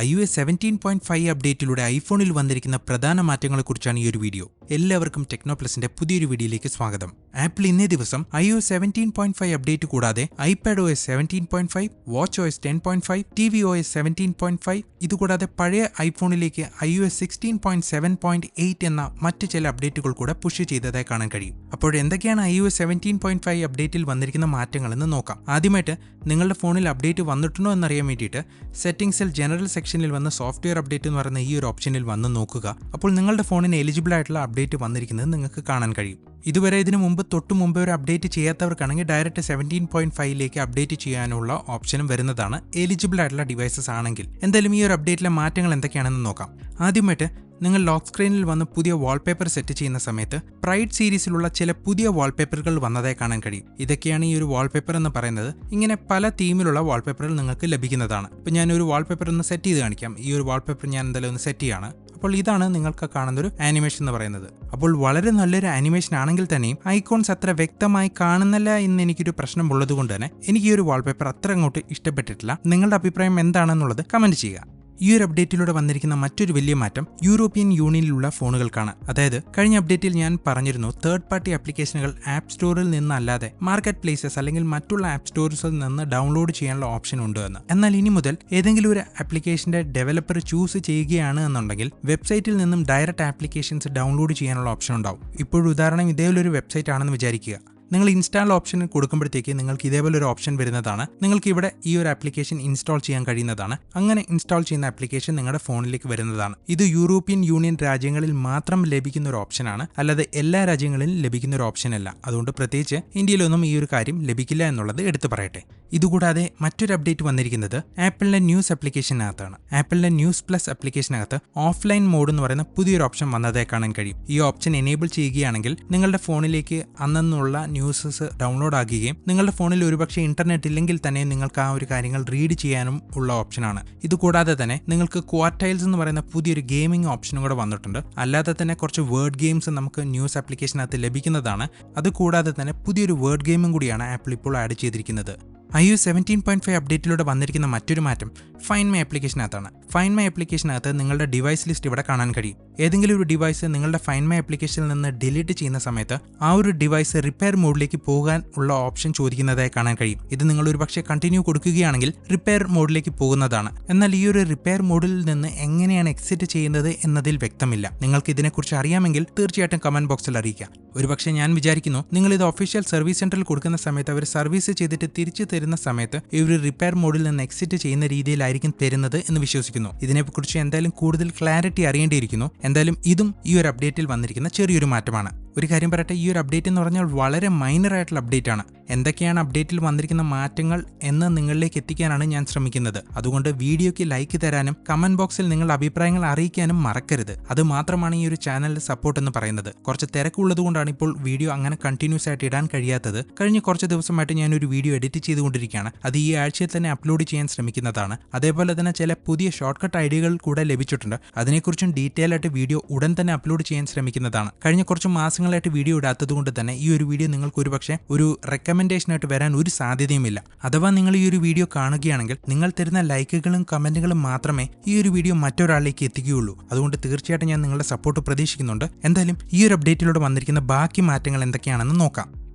iOS 17.5 അപ്ഡേറ്റിലൂടെ ഐഫോണിൽ വന്നിരിക്കുന്ന പ്രധാന മാറ്റങ്ങളെക്കുറിച്ചാണ് ഈ ഒരു വീഡിയോ. എല്ലാവർക്കും ടെക്നോപ്ലസിന്റെ പുതിയൊരു വീഡിയോയിലേക്ക് സ്വാഗതം. ആപ്പിൾ ഇന്നേ ദിവസം iOS 17.5 അപ്ഡേറ്റ് കൂടാതെ iPadOS 17.5, WatchOS 10.5, tvOS 17.5 ഇതുകൂടാതെ പഴയ ഐഫോണിലേക്ക് iOS 16.7.8 എന്ന മറ്റ് ചില അപ്ഡേറ്റുകൾ കൂടെ പുഷ് ചെയ്തതായി കാണാൻ കഴിയും. അപ്പോൾ എന്തൊക്കെയാണ് iOS 17.5 അപ്ഡേറ്റിൽ വന്നിരിക്കുന്ന മാറ്റങ്ങളെന്ന് നോക്കാം. ആദ്യമായിട്ട് നിങ്ങളുടെ ഫോണിൽ അപ്ഡേറ്റ് വന്നിട്ടുണ്ടോ എന്നറിയാൻ വേണ്ടിയിട്ട് സെറ്റിംഗ്സിൽ ജനറൽ സെക്ഷനിൽ വന്ന് സോഫ്റ്റ്വെയർ അപ്ഡേറ്റ് എന്ന് പറയുന്ന ഈ ഒരു ഓപ്ഷനിൽ വന്ന് നോക്കുക. അപ്പോൾ നിങ്ങളുടെ ഫോണിന് എലിജിബിൾ ആയിട്ടുള്ള അപ്ഡേറ്റ് വന്നിരിക്കുന്നത് നിങ്ങൾക്ക് കാണാൻ കഴിയും. ഇതുവരെ ഇതിനു മുമ്പ് തൊട്ട് ഒരു അപ്ഡേറ്റ് ചെയ്യാത്തവർക്കാണെങ്കിൽ ഡയറക്റ്റ് 17.5ലേക്ക് അപ്ഡേറ്റ് ചെയ്യാനുള്ള ഓപ്ഷനും വരുന്നതാണ് എലിജിബിൾ ആയിട്ടുള്ള ഡിവൈസസ് ആണെങ്കിൽ. എന്തായാലും ഈ ഒരു അപ്ഡേറ്റിലെ മാറ്റങ്ങൾ എന്തൊക്കെയാണെന്ന് നോക്കാം. ആദ്യമായിട്ട് നിങ്ങൾ ലോക്ക് സ്ക്രീനിൽ വന്ന് പുതിയ വാൾപേപ്പർ സെറ്റ് ചെയ്യുന്ന സമയത്ത് പ്രൈഡ് സീരീസിലുള്ള ചില പുതിയ വാൾപേപ്പറുകൾ വന്നതായി കാണാൻ കഴിയും. ഇതൊക്കെയാണ് ഈ ഒരു വാൾപേപ്പർ എന്ന് പറയുന്നത്. ഇങ്ങനെ പല തീമിലുള്ള വാൾപേപ്പറുകൾ നിങ്ങൾക്ക് ലഭിക്കുന്നതാണ്. ഇപ്പോൾ ഞാനൊരു വാൾപേപ്പർ ഒന്ന് സെറ്റ് ചെയ്ത് കാണിക്കാം. ഈ ഒരു വാൾപേപ്പർ ഞാൻ എന്തായാലും ഒന്ന് സെറ്റ് ചെയ്യാണ്. അപ്പോൾ ഇതാണ് നിങ്ങൾക്ക് കാണുന്ന ഒരു ആനിമേഷൻ എന്ന് പറയുന്നത്. അപ്പോൾ വളരെ നല്ലൊരു ആനിമേഷൻ ആണെങ്കിൽ തന്നെയും ഐക്കോൺസ് അത്ര വ്യക്തമായി കാണുന്നില്ല എന്ന് എനിക്കൊരു പ്രശ്നം ഉള്ളത് കൊണ്ട് തന്നെ എനിക്ക് ഈ ഒരു വാൾപേപ്പർ അത്ര അങ്ങോട്ട് ഇഷ്ടപ്പെട്ടിട്ടില്ല. നിങ്ങളുടെ അഭിപ്രായം എന്താണെന്നുള്ളത് കമന്റ് ചെയ്യുക. ഈ ഒരു അപ്ഡേറ്റിലൂടെ വന്നിരിക്കുന്ന മറ്റൊരു വലിയ മാറ്റം യൂറോപ്യൻ യൂണിയനിലുള്ള ഫോണുകൾക്കാണ്. അതായത് കഴിഞ്ഞ അപ്ഡേറ്റിൽ ഞാൻ പറഞ്ഞിരുന്നു തേർഡ് പാർട്ടി ആപ്ലിക്കേഷനുകൾ ആപ്പ് സ്റ്റോറിൽ നിന്നല്ലാതെ മാർക്കറ്റ് പ്ലേസസ് അല്ലെങ്കിൽ മറ്റുള്ള ആപ്പ് സ്റ്റോർസിൽ നിന്ന് ഡൗൺലോഡ് ചെയ്യാനുള്ള ഓപ്ഷൻ ഉണ്ട് എന്ന്. എന്നാൽ ഇനി മുതൽ ഏതെങ്കിലും ഒരു ആപ്ലിക്കേഷന്റെ ഡെവലപ്പർ ചൂസ് ചെയ്യുകയാണ് എന്നുണ്ടെങ്കിൽ വെബ്സൈറ്റിൽ നിന്നും ഡയറക്റ്റ് ആപ്ലിക്കേഷൻസ് ഡൗൺലോഡ് ചെയ്യാനുള്ള ഓപ്ഷൻ ഉണ്ടാവും. ഇപ്പോഴും ഉദാഹരണം ഇതേപോലൊരു വെബ്സൈറ്റ് ആണെന്ന് വിചാരിക്കുക. നിങ്ങൾ ഇൻസ്റ്റാൾ ഓപ്ഷൻ കൊടുക്കുമ്പോഴത്തേക്ക് നിങ്ങൾക്ക് ഇതേപോലെ ഒരു ഓപ്ഷൻ വരുന്നതാണ്. നിങ്ങൾക്ക് ഇവിടെ ഈ ഒരു ആപ്ലിക്കേഷൻ ഇൻസ്റ്റാൾ ചെയ്യാൻ കഴിയുന്നതാണ്. അങ്ങനെ ഇൻസ്റ്റാൾ ചെയ്യുന്ന ആപ്ലിക്കേഷൻ നിങ്ങളുടെ ഫോണിലേക്ക് വരുന്നതാണ്. ഇത് യൂറോപ്യൻ യൂണിയൻ രാജ്യങ്ങളിൽ മാത്രം ലഭിക്കുന്ന ഒരു ഓപ്ഷനാണ്, അല്ലാതെ എല്ലാ രാജ്യങ്ങളിലും ലഭിക്കുന്ന ഒരു ഓപ്ഷൻ അല്ല. അതുകൊണ്ട് പ്രത്യേകിച്ച് ഇന്ത്യയിലൊന്നും ഈ ഒരു കാര്യം ലഭിക്കില്ല എന്നുള്ളത് എടുത്തു പറയട്ടെ. ഇതുകൂടാതെ മറ്റൊരു അപ്ഡേറ്റ് വന്നിരിക്കുന്നത് ആപ്പിളിന്റെ ന്യൂസ് ആപ്ലിക്കേഷനകത്താണ്. ആപ്പിളിന്റെ ന്യൂസ് പ്ലസ് ആപ്ലിക്കേഷനകത്ത് ഓഫ്ലൈൻ മോഡ് എന്ന് പറയുന്ന പുതിയൊരു ഓപ്ഷൻ വന്നതായി കാണാൻ കഴിയും. ഈ ഓപ്ഷൻ എനേബിൾ ചെയ്യുകയാണെങ്കിൽ നിങ്ങളുടെ ഫോണിലേക്ക് അന്നുള്ള ന്യൂസസ് ഡൗൺലോഡ് ആകുകയും നിങ്ങളുടെ ഫോണിൽ ഒരുപക്ഷെ ഇന്റർനെറ്റ് ഇല്ലെങ്കിൽ തന്നെ നിങ്ങൾക്ക് ആ ഒരു കാര്യങ്ങൾ റീഡ് ചെയ്യാനും ഉള്ള ഓപ്ഷനാണ്. ഇതുകൂടാതെ തന്നെ നിങ്ങൾക്ക് ക്വാർട്ടൈൽസ് എന്ന് പറയുന്ന പുതിയൊരു ഗെയിമിംഗ് ഓപ്ഷനും കൂടെ വന്നിട്ടുണ്ട്. അല്ലാതെ തന്നെ കുറച്ച് വേർഡ് ഗെയിംസ് നമുക്ക് ന്യൂസ് ആപ്ലിക്കേഷനകത്ത് ലഭിക്കുന്നതാണ്. അതുകൂടാതെ തന്നെ പുതിയൊരു വേർഡ് ഗെയിമും കൂടിയാണ് ആപ്പിൾ ഇപ്പോൾ ആഡ് ചെയ്തിരിക്കുന്നത്. iOS 17.5 അപ്ഡേറ്റിലൂടെ വന്നിരിക്കുന്ന മറ്റൊരു മാറ്റം ഫൈൻഡ് മൈ ആപ്ലിക്കേഷനകത്താണ്. ഫൈൻഡ് മൈ ആപ്ലിക്കേഷനകത്ത് നിങ്ങളുടെ ഡിവൈസ് ലിസ്റ്റ് ഇവിടെ കാണാൻ കഴിയും. ഏതെങ്കിലും ഒരു ഡിവൈസ് നിങ്ങളുടെ ഫൈൻഡ് മൈ ആപ്ലിക്കേഷനിൽ നിന്ന് ഡിലീറ്റ് ചെയ്യുന്ന സമയത്ത് ആ ഒരു ഡിവൈസ് റിപ്പയർ മോഡിലേക്ക് പോകാൻ ഉള്ള ഓപ്ഷൻ ചോദിക്കുന്നതായി കാണാൻ കഴിയും. ഇത് നിങ്ങൾ ഒരു പക്ഷേ കണ്ടിന്യൂ കൊടുക്കുകയാണെങ്കിൽ റിപ്പയർ മോഡിലേക്ക് പോകുന്നതാണ്. എന്നാൽ ഈ ഒരു റിപ്പയർ മോഡിൽ നിന്ന് എങ്ങനെയാണ് എക്സിറ്റ് ചെയ്യുന്നത് എന്നതിൽ വ്യക്തമില്ല. നിങ്ങൾക്ക് ഇതിനെക്കുറിച്ച് അറിയാമെങ്കിൽ തീർച്ചയായിട്ടും കമന്റ് ബോക്സിൽ അറിയിക്കാം. ഒരുപക്ഷെ ഞാൻ വിചാരിക്കുന്നു നിങ്ങൾ ഇത് ഒഫീഷ്യൽ സർവീസ് സെന്ററിൽ കൊടുക്കുന്ന സമയത്ത് അവർ സർവീസ് ചെയ്തിട്ട് തിരിച്ചു തരുന്ന സമയത്ത് ഈ ഒരു റിപ്പയർ മോഡിൽ നിന്ന് എക്സിറ്റ് ചെയ്യുന്ന രീതിയിലായിരിക്കും തരുന്നത് എന്ന് വിശ്വസിക്കുന്നു. ഇതിനെക്കുറിച്ച് എന്തായാലും കൂടുതൽ ക്ലാരിറ്റി അറിയേണ്ടിയിരിക്കുന്നു. എന്തായാലും ഇതും ഈ ഒരു അപ്ഡേറ്റിൽ വന്നിരിക്കുന്ന ചെറിയൊരു മാറ്റമാണ്. ഒരു കാര്യം പറയട്ടെ, ഈ ഒരു അപ്ഡേറ്റ് എന്ന് പറഞ്ഞാൽ വളരെ മൈനർ ആയിട്ടുള്ള അപ്ഡേറ്റ് ആണ്. എന്തൊക്കെയാണ് അപ്ഡേറ്റിൽ വന്നിരിക്കുന്ന മാറ്റങ്ങൾ എന്ന് നിങ്ങളിലേക്ക് എത്തിക്കാനാണ് ഞാൻ ശ്രമിക്കുന്നത്. അതുകൊണ്ട് വീഡിയോയ്ക്ക് ലൈക്ക് തരാനും കമന്റ് ബോക്സിൽ നിങ്ങളുടെ അഭിപ്രായങ്ങൾ അറിയിക്കാനും മറക്കരുത്. അത് മാത്രമാണ് ഈ ഒരു ചാനലിന്റെ സപ്പോർട്ട് എന്ന് പറയുന്നത്. കുറച്ച് തിരക്കുള്ളത് കൊണ്ടാണ് ഇപ്പോൾ വീഡിയോ അങ്ങനെ കണ്ടിന്യൂസ് ആയിട്ട് ഇടാൻ കഴിയാത്തത്. കഴിഞ്ഞ കുറച്ച് ദിവസമായിട്ട് ഞാൻ ഒരു വീഡിയോ എഡിറ്റ് ചെയ്തുകൊണ്ടിരിക്കുകയാണ്. അത് ഈ ആഴ്ചയിൽ തന്നെ അപ്ലോഡ് ചെയ്യാൻ ശ്രമിക്കുന്നതാണ്. അതേപോലെ തന്നെ ചില പുതിയ ഷോർട്ട് കട്ട് ഐഡിയകൾ കൂടെ ലഭിച്ചിട്ടുണ്ട്. അതിനെക്കുറിച്ചും ഡീറ്റെയിൽ ആയിട്ട് വീഡിയോ ഉടൻ തന്നെ അപ്ലോഡ് ചെയ്യാൻ ശ്രമിക്കുന്നതാണ്. കഴിഞ്ഞ കുറച്ച് മാസങ്ങളായിട്ട് വീഡിയോ ഇടാത്തത് കൊണ്ട് തന്നെ ഈ ഒരു വീഡിയോ നിങ്ങൾക്ക് ഒരുപക്ഷെ ഒരു റെക്കമെൻഡേഷൻ ആയിട്ട് വരാൻ ഒരു സാധ്യതയുമില്ല. അഥവാ നിങ്ങൾ ഈ ഒരു വീഡിയോ കാണുകയാണെങ്കിൽ നിങ്ങൾ തരുന്ന ലൈക്കുകളും കമന്റുകളും മാത്രമേ ഈ ഒരു വീഡിയോ മറ്റൊരാളിലേക്ക് എത്തിക്കുകയുള്ളൂ. അതുകൊണ്ട് തീർച്ചയായിട്ടും ഞാൻ നിങ്ങളുടെ സപ്പോർട്ട് പ്രതീക്ഷിക്കുന്നുണ്ട്. എന്തായാലും ഈ ഒരു അപ്ഡേറ്റിലൂടെ വന്നിരിക്കുന്ന ബാക്കി മാറ്റങ്ങൾ എന്തൊക്കെയാണെന്ന് നോക്കാം.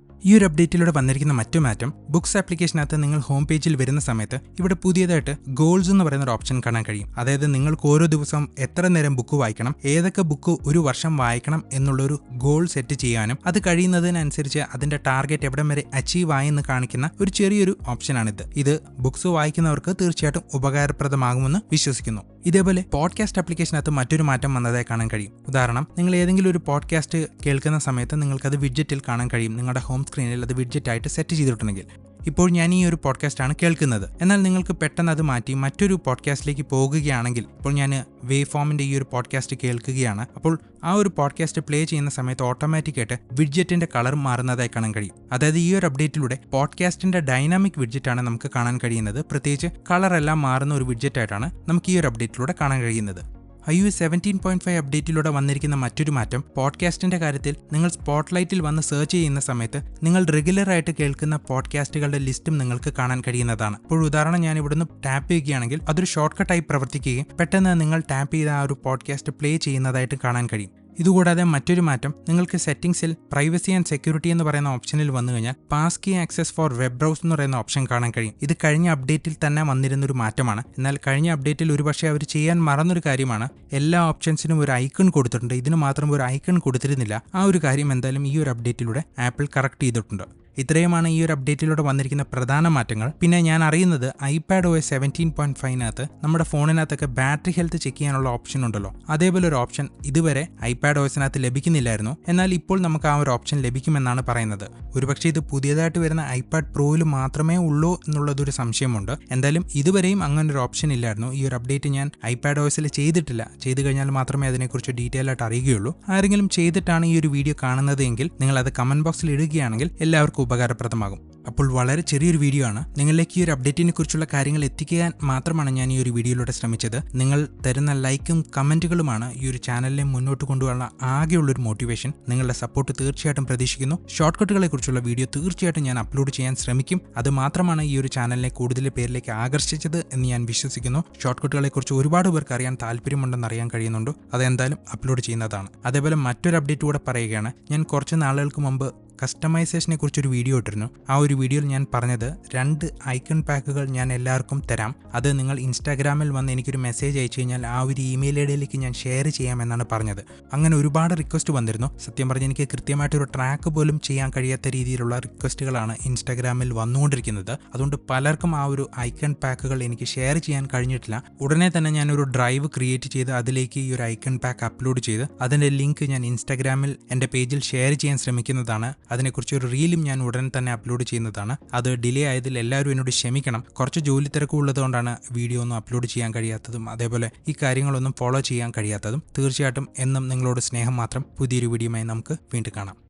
ഈ ഒരു അപ്ഡേറ്റിലൂടെ വന്നിരിക്കുന്ന മറ്റു മാറ്റം ബുക്സ് ആപ്ലിക്കേഷനകത്ത് നിങ്ങൾ ഹോം പേജിൽ വരുന്ന സമയത്ത് ഇവിടെ പുതിയതായിട്ട് ഗോൾസ് എന്ന് പറയുന്ന ഒരു ഓപ്ഷൻ കാണാൻ കഴിയും. അതായത് നിങ്ങൾക്ക് ഓരോ ദിവസം എത്ര നേരം ബുക്ക് വായിക്കണം, ഏതൊക്കെ ബുക്ക് ഒരു വർഷം വായിക്കണം എന്നുള്ളൊരു ഗോൾ സെറ്റ് ചെയ്യാനും അത് കഴിയുന്നതിനനുസരിച്ച് അതിന്റെ ടാർഗറ്റ് എവിടം വരെ അച്ചീവ് ആയെന്ന് കാണിക്കുന്ന ഒരു ചെറിയൊരു ഓപ്ഷനാണിത്. ഇത് ബുക്സ് വായിക്കുന്നവർക്ക് തീർച്ചയായിട്ടും ഉപകാരപ്രദമാകുമെന്ന് വിശ്വസിക്കുന്നു. ഇതേപോലെ പോഡ്കാസ്റ്റ് ആപ്ലിക്കേഷനകത്ത് മറ്റൊരു മാറ്റം വന്നതായി കാണാൻ കഴിയും. ഉദാഹരണം, നിങ്ങൾ ഏതെങ്കിലും ഒരു പോഡ്കാസ്റ്റ് കേൾക്കുന്ന സമയത്ത് നിങ്ങൾക്കത് വിഡ്ജറ്റിൽ കാണാൻ കഴിയും. നിങ്ങളുടെ ഹോം സ്ക്രീനിൽ അത് വിഡ്ജറ്റ് ആയിട്ട് സെറ്റ് ചെയ്തിട്ടുണ്ടെങ്കിൽ ഇപ്പോൾ ഞാൻ ഈ ഒരു പോഡ്കാസ്റ്റാണ് കേൾക്കുന്നത്. എന്നാൽ നിങ്ങൾക്ക് പെട്ടെന്ന് അത് മാറ്റി മറ്റൊരു പോഡ്കാസ്റ്റിലേക്ക് പോകുകയാണെങ്കിൽ, ഇപ്പോൾ ഞാൻ വേവ് ഫോമിന്റെ ഈ ഒരു പോഡ്കാസ്റ്റ് കേൾക്കുകയാണ്. അപ്പോൾ ആ ഒരു പോഡ്കാസ്റ്റ് പ്ലേ ചെയ്യുന്ന സമയത്ത് ഓട്ടോമാറ്റിക്കായിട്ട് വിഡ്ജറ്റിന്റെ കളർ മാറുന്നതായി കാണാൻ കഴിയും. അതായത് ഈ ഒരു അപ്ഡേറ്റിലൂടെ പോഡ്കാസ്റ്റിന്റെ ഡൈനാമിക് വിഡ്ജറ്റാണ് നമുക്ക് കാണാൻ കഴിയുന്നത്. പ്രത്യേകിച്ച് കളറെല്ലാം മാറുന്ന ഒരു വിഡ്ജറ്റ് ആയിട്ടാണ് നമുക്ക് ഈ ഒരു അപ്ഡേറ്റിലൂടെ കാണാൻ കഴിയുന്നത്. iOS 17.5 അപ്ഡേറ്റിലൂടെ വന്നിരിക്കുന്ന മറ്റൊരു മാറ്റം പോഡ്കാസ്റ്റിന്റെ കാര്യത്തിൽ നിങ്ങൾ സ്പോട്ട്ലൈറ്റിൽ വന്ന് സെർച്ച് ചെയ്യുന്ന സമയത്ത് നിങ്ങൾ റെഗുലറായിട്ട് കേൾക്കുന്ന പോഡ്കാസ്റ്റുകളുടെ ലിസ്റ്റും നിങ്ങൾക്ക് കാണാൻ കഴിയുന്നതാണ്. ഇപ്പോൾ ഉദാഹരണം ഞാൻ ഇവിടുന്ന് ടാപ്പ് ചെയ്യുകയാണെങ്കിൽ അതൊരു ഷോർട്ട് കട്ടായി പ്രവർത്തിക്കുകയും പെട്ടെന്ന് നിങ്ങൾ ടാപ്പ് ചെയ്ത ആ ഒരു പോഡ്കാസ്റ്റ് പ്ലേ ചെയ്യുന്നതായിട്ട് കാണാൻ കഴിയും. ഇതുകൂടാതെ മറ്റൊരു മാറ്റം, നിങ്ങൾക്ക് സെറ്റിംഗ്സിൽ പ്രൈവസി ആൻഡ് സെക്യൂരിറ്റി എന്ന് പറയുന്ന ഓപ്ഷനിൽ വന്നു കഴിഞ്ഞാൽ pass key access for web browse എന്ന് പറയുന്ന ഓപ്ഷൻ കാണാൻ കഴിയും. ഇത് കഴിഞ്ഞ അപ്ഡേറ്റിൽ തന്നെ വന്നിരുന്നൊരു മാറ്റമാണ്. എന്നാൽ കഴിഞ്ഞ അപ്ഡേറ്റിൽ ഒരുപക്ഷെ അവർ ചെയ്യാൻ മറന്നൊരു കാര്യമാണ്, എല്ലാ ഓപ്ഷൻസിനും ഒരു ഐക്കൺ കൊടുത്തിട്ടുണ്ട്, ഇതിന് മാത്രം ഒരു ഐക്കൺ കൊടുത്തിരുന്നില്ല. ആ ഒരു കാര്യം എന്തായാലും ഈ ഒരു അപ്ഡേറ്റിലൂടെ ആപ്പിൾ കറക്റ്റ് ചെയ്തിട്ടുണ്ട്. ഇത്രയുമാണ് ഈ ഒരു അപ്ഡേറ്റിലൂടെ വന്നിരിക്കുന്ന പ്രധാന മാറ്റങ്ങൾ. പിന്നെ ഞാൻ അറിയുന്നത് iPadOS 17.5 നമ്മുടെ ഫോണിനകത്തൊക്കെ ബാറ്ററി ഹെൽത്ത് ചെക്ക് ചെയ്യാനുള്ള ഓപ്ഷൻ ഉണ്ടല്ലോ, അതേപോലെ ഒരു ഓപ്ഷൻ ഇതുവരെ iPadOS ലഭിക്കുന്നില്ലായിരുന്നു. എന്നാൽ ഇപ്പോൾ നമുക്ക് ആ ഒരു ഓപ്ഷൻ ലഭിക്കുമെന്നാണ് പറയുന്നത്. ഒരുപക്ഷെ ഇത് പുതിയതായിട്ട് വരുന്ന iPad Proയിൽ മാത്രമേ ഉള്ളൂ എന്നുള്ളതൊരു സംശയമുണ്ട്. എന്തായാലും ഇതുവരെയും അങ്ങനെ ഒരു ഓപ്ഷൻ ഇല്ലായിരുന്നു. ഈ ഒരു അപ്ഡേറ്റ് ഞാൻ iPadOSൽ ചെയ്തിട്ടില്ല. ചെയ്തു കഴിഞ്ഞാൽ മാത്രമേ അതിനെക്കുറിച്ച് ഡീറ്റെയിൽ ആയിട്ട് അറിയുകയുള്ളൂ. ആരെങ്കിലും ചെയ്തിട്ടാണ് ഈ ഒരു വീഡിയോ കാണുന്നത് എങ്കിൽ നിങ്ങൾ അത് കമന്റ് ബോക്സിൽ ഇടുകയാണെങ്കിൽ എല്ലാവർക്കും ഉപകാരപ്രദമാകും. അപ്പോൾ വളരെ ചെറിയൊരു വീഡിയോ ആണ്. നിങ്ങളിലേക്ക് ഈ ഒരു അപ്ഡേറ്റിനെ കുറിച്ചുള്ള കാര്യങ്ങൾ എത്തിക്കാൻ മാത്രമാണ് ഞാൻ ഈ ഒരു വീഡിയോയിലൂടെ ശ്രമിച്ചത്. നിങ്ങൾ തരുന്ന ലൈക്കും കമന്റുകളുമാണ് ഈ ഒരു ചാനലിനെ മുന്നോട്ട് കൊണ്ടുപോകാനുള്ള ആകെയുള്ളൊരു മോട്ടിവേഷൻ. നിങ്ങളുടെ സപ്പോർട്ട് തീർച്ചയായിട്ടും പ്രതീക്ഷിക്കുന്നു. ഷോർട്ട് കട്ടുകളെ കുറിച്ചുള്ള വീഡിയോ തീർച്ചയായിട്ടും ഞാൻ അപ്ലോഡ് ചെയ്യാൻ ശ്രമിക്കും. അത് മാത്രമാണ് ഈ ഒരു ചാനലിനെ കൂടുതൽ പേരിലേക്ക് ആകർഷിച്ചത് എന്ന് ഞാൻ വിശ്വസിക്കുന്നു. ഷോർട്ട് കട്ടുകളെ കുറിച്ച് ഒരുപാട് പേർക്ക് അറിയാൻ താല്പര്യമുണ്ടെന്ന് അറിയാൻ കഴിയുന്നുണ്ട്. അതെന്തായാലും അപ്ലോഡ് ചെയ്യുന്നതാണ്. അതേപോലെ മറ്റൊരു അപ്ഡേറ്റ് കൂടെ പറയുകയാണ്. ഞാൻ കുറച്ച് നാളുകൾക്ക് മുമ്പ് കസ്റ്റമൈസേഷനെ കുറിച്ചൊരു വീഡിയോ ഇട്ടിരുന്നു. ആ ഒരു വീഡിയോയിൽ ഞാൻ പറഞ്ഞത് 2 ഐക്കൺ പാക്കുകൾ ഞാൻ എല്ലാവർക്കും തരാം, അത് നിങ്ങൾ ഇൻസ്റ്റാഗ്രാമിൽ വന്ന് എനിക്കൊരു മെസ്സേജ് അയച്ചു കഴിഞ്ഞാൽ ആ ഒരു ഇമെയിൽ ഐഡിയിലേക്ക് ഞാൻ ഷെയർ ചെയ്യാമെന്നാണ് പറഞ്ഞത്. അങ്ങനെ ഒരുപാട് റിക്വസ്റ്റ് വന്നിരുന്നു. സത്യം പറഞ്ഞ് എനിക്ക് കൃത്യമായിട്ടൊരു ട്രാക്ക് പോലും ചെയ്യാൻ കഴിയാത്ത രീതിയിലുള്ള റിക്വസ്റ്റുകളാണ് ഇൻസ്റ്റാഗ്രാമിൽ വന്നുകൊണ്ടിരിക്കുന്നത്. അതുകൊണ്ട് പലർക്കും ആ ഒരു ഐക്കൺ പാക്കുകൾ എനിക്ക് ഷെയർ ചെയ്യാൻ കഴിഞ്ഞിട്ടില്ല. ഉടനെ തന്നെ ഞാനൊരു ഡ്രൈവ് ക്രിയേറ്റ് ചെയ്ത് അതിലേക്ക് ഈ ഒരു ഐക്കൺ പാക്ക് അപ്ലോഡ് ചെയ്ത് അതിൻ്റെ ലിങ്ക് ഞാൻ ഇൻസ്റ്റാഗ്രാമിൽ എൻ്റെ പേജിൽ ഷെയർ ചെയ്യാൻ ശ്രമിക്കുന്നതാണ്. അതിനെക്കുറിച്ച് ഒരു റീലും ഞാൻ ഉടൻ തന്നെ അപ്ലോഡ് ചെയ്യുന്നതാണ്. അത് ഡിലേ ആയതിൽ എല്ലാവരും എന്നോട് ക്ഷമിക്കണം. കുറച്ച് ജോലി തിരക്കുള്ളതുകൊണ്ടാണ് വീഡിയോ ഒന്നും അപ്ലോഡ് ചെയ്യാൻ കഴിയാത്തതും അതേപോലെ ഈ കാര്യങ്ങളൊന്നും ഫോളോ ചെയ്യാൻ കഴിയാത്തതും. തീർച്ചയായിട്ടും എന്നും നിങ്ങളോട് സ്നേഹം മാത്രം. പുതിയൊരു വീഡിയോയുമായി നമുക്ക് വീണ്ടും കാണാം.